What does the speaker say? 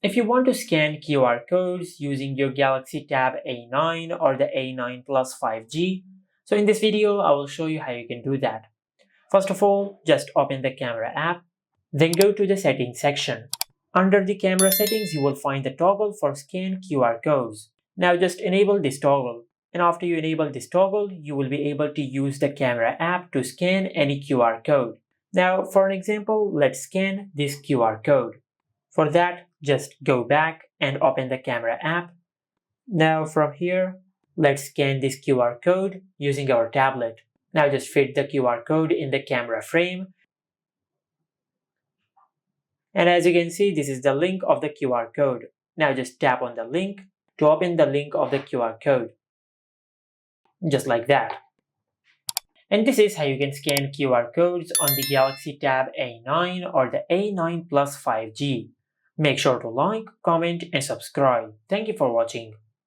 If you want to scan QR codes using your Galaxy Tab A9 or the A9 Plus 5G, so in this video I will show you how you can do that. First of all, just open the camera app, then go to the settings section. Under the camera settings, you will find the toggle for scan QR codes. Now just enable this toggle. And after you enable this toggle, you will be able to use the camera app to scan any QR code. Now for an example, let's scan this QR code. For that, just go back and open the camera app. Now from here, let's scan this QR code using our tablet. Now just fit the QR code in the camera frame. And as you can see, this is the link of the QR code. Now just tap on the link to open the link of the QR code. Just like that. And this is how you can scan QR codes on the Galaxy Tab A9 or the A9 Plus 5G. Make sure to like, comment and subscribe. Thank you for watching.